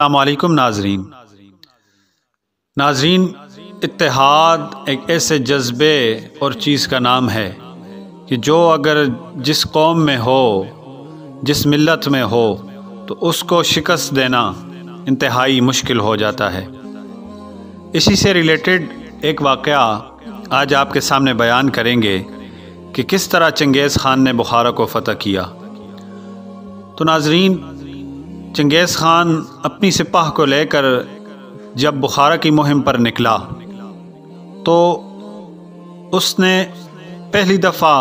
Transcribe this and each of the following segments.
السلام علیکم ناظرین، اتحاد ایک ایسے جذبے اور چیز کا نام ہے کہ جو اگر جس قوم میں ہو، جس ملت میں ہو، تو اس کو شکست دینا انتہائی مشکل ہو جاتا ہے۔ اسی سے ریلیٹڈ ایک واقعہ آج آپ کے سامنے بیان کریں گے کہ کس طرح چنگیز خان نے بخارا کو فتح کیا۔ تو ناظرین، چنگیز خان اپنی سپاہ کو لے کر جب بخارا کی مہم پر نکلا تو اس نے پہلی دفعہ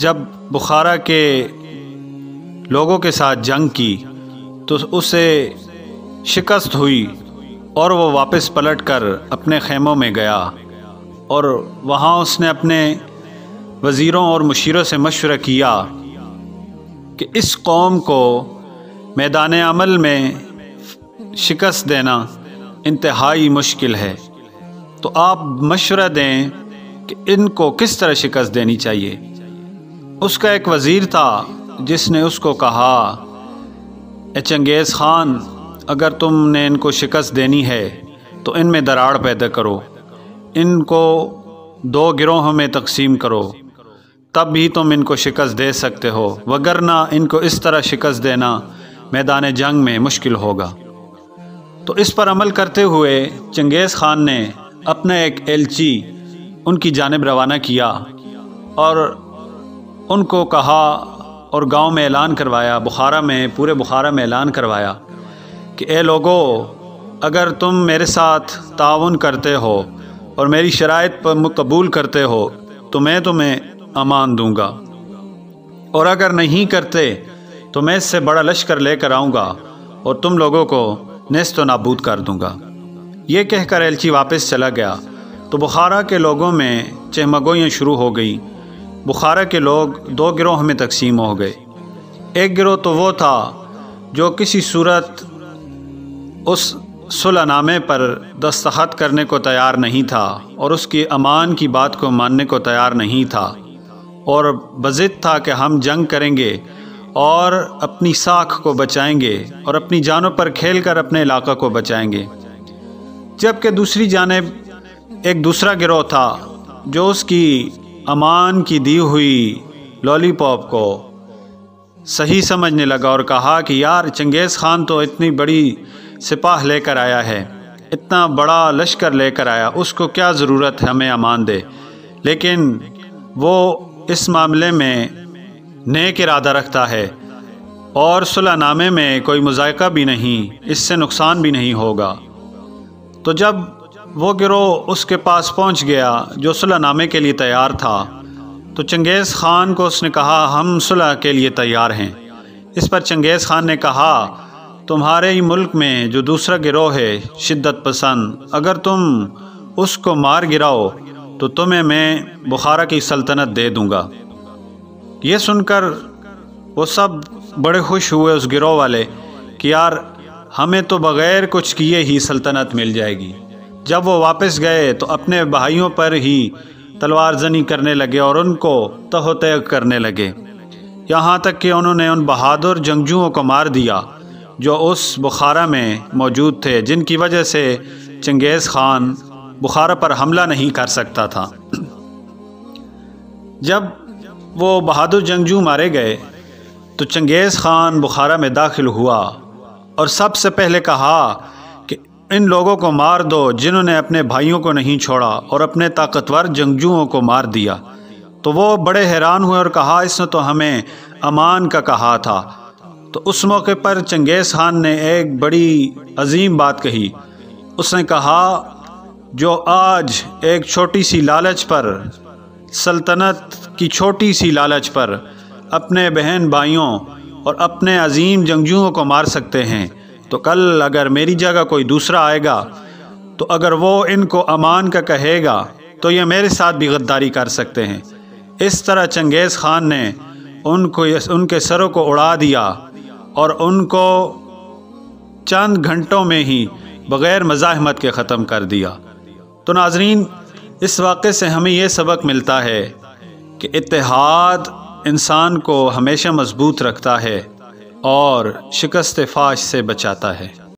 جب بخارا کے لوگوں کے ساتھ جنگ کی تو اسے شکست ہوئی اور وہ واپس پلٹ کر اپنے خیموں میں گیا اور وہاں اس نے اپنے وزیروں اور مشیروں سے مشورہ کیا کہ اس قوم کو میدان عمل میں شکست دینا انتہائی مشکل ہے، تو آپ مشورہ دیں کہ ان کو کس طرح شکست دینی چاہیے۔ اس کا ایک وزیر تھا جس نے اس کو کہا، اے چنگیز خان، اگر تم نے ان کو شکست دینی ہے تو ان میں دراڑ پیدا کرو، ان کو 2 گروہوں میں تقسیم کرو، تب بھی تم ان کو شکست دے سکتے ہو، وگرنہ ان کو اس طرح شکست دینا میدان جنگ میں مشکل ہوگا۔ تو اس پر عمل کرتے ہوئے چنگیز خان نے اپنا ایک ایلچی ان کی جانب روانہ کیا اور ان کو کہا اور گاؤں میں اعلان کروایا، پورے بخارا میں اعلان کروایا کہ اے لوگو، اگر تم میرے ساتھ تعاون کرتے ہو اور میری شرائط پر قبول کرتے ہو تو میں تمہیں امان دوں گا، اور اگر نہیں کرتے تو میں اس سے بڑا لشکر لے کر آؤں گا اور تم لوگوں کو نیست و نابود کر دوں گا۔ یہ کہہ کر ایلچی واپس چلا گیا تو بخارا کے لوگوں میں چہمگوئیاں شروع ہو گئیں۔ بخارا کے لوگ 2 گروہ میں تقسیم ہو گئے۔ ایک گروہ تو وہ تھا جو کسی صورت اس صلح نامے پر دستخط کرنے کو تیار نہیں تھا اور اس کی امان کی بات کو ماننے کو تیار نہیں تھا، اور بضد تھا کہ ہم جنگ کریں گے اور اپنی ساکھ کو بچائیں گے اور اپنی جانوں پر کھیل کر اپنے علاقہ کو بچائیں گے۔ جبکہ دوسری جانب ایک دوسرا گروہ تھا جو اس کی امان کی دی ہوئی لولی پاپ کو صحیح سمجھنے لگا اور کہا کہ یار، چنگیز خان تو اتنی بڑی سپاہ لے کر آیا ہے، اتنا بڑا لشکر لے کر آیا، اس کو کیا ضرورت ہے ہمیں امان دے، لیکن وہ اس معاملے میں نیک ارادہ رکھتا ہے اور صلح نامے میں کوئی مذائقہ بھی نہیں، اس سے نقصان بھی نہیں ہوگا۔ تو جب وہ گروہ اس کے پاس پہنچ گیا جو صلح نامے کے لیے تیار تھا تو چنگیز خان کو اس نے کہا، ہم صلح کے لیے تیار ہیں۔ اس پر چنگیز خان نے کہا، تمہارے ہی ملک میں جو دوسرا گروہ ہے شدت پسند، اگر تم اس کو مار گراؤ تو تمہیں میں بخارا کی سلطنت دے دوں گا۔ یہ سن کر وہ سب بڑے خوش ہوئے، اس گروہ والے، کہ یار، ہمیں تو بغیر کچھ کیے ہی سلطنت مل جائے گی۔ جب وہ واپس گئے تو اپنے بھائیوں پر ہی تلوار زنی کرنے لگے اور ان کو تہ و تیگ کرنے لگے، یہاں تک کہ انہوں نے ان بہادر جنگجوؤں کو مار دیا جو اس بخارا میں موجود تھے، جن کی وجہ سے چنگیز خان بخارا پر حملہ نہیں کر سکتا تھا۔ جب وہ بہادر جنگجو مارے گئے تو چنگیز خان بخارا میں داخل ہوا اور سب سے پہلے کہا کہ ان لوگوں کو مار دو جنہوں نے اپنے بھائیوں کو نہیں چھوڑا اور اپنے طاقتور جنگجوؤں کو مار دیا۔ تو وہ بڑے حیران ہوئے اور کہا، اس نے تو ہمیں امان کا کہا تھا۔ تو اس موقع پر چنگیز خان نے ایک بڑی عظیم بات کہی۔ اس نے کہا، جو آج ایک چھوٹی سی لالچ پر، سلطنت کی چھوٹی سی لالچ پر اپنے بہن بھائیوں اور اپنے عظیم جنگجوؤں کو مار سکتے ہیں، تو کل اگر میری جگہ کوئی دوسرا آئے گا تو اگر وہ ان کو امان کا کہے گا تو یہ میرے ساتھ بھی غداری کر سکتے ہیں۔ اس طرح چنگیز خان نے ان کے سروں کو اڑا دیا اور ان کو چند گھنٹوں میں ہی بغیر مزاحمت کے ختم کر دیا۔ تو ناظرین، اس واقعے سے ہمیں یہ سبق ملتا ہے کہ اتحاد انسان کو ہمیشہ مضبوط رکھتا ہے اور شکست فاش سے بچاتا ہے۔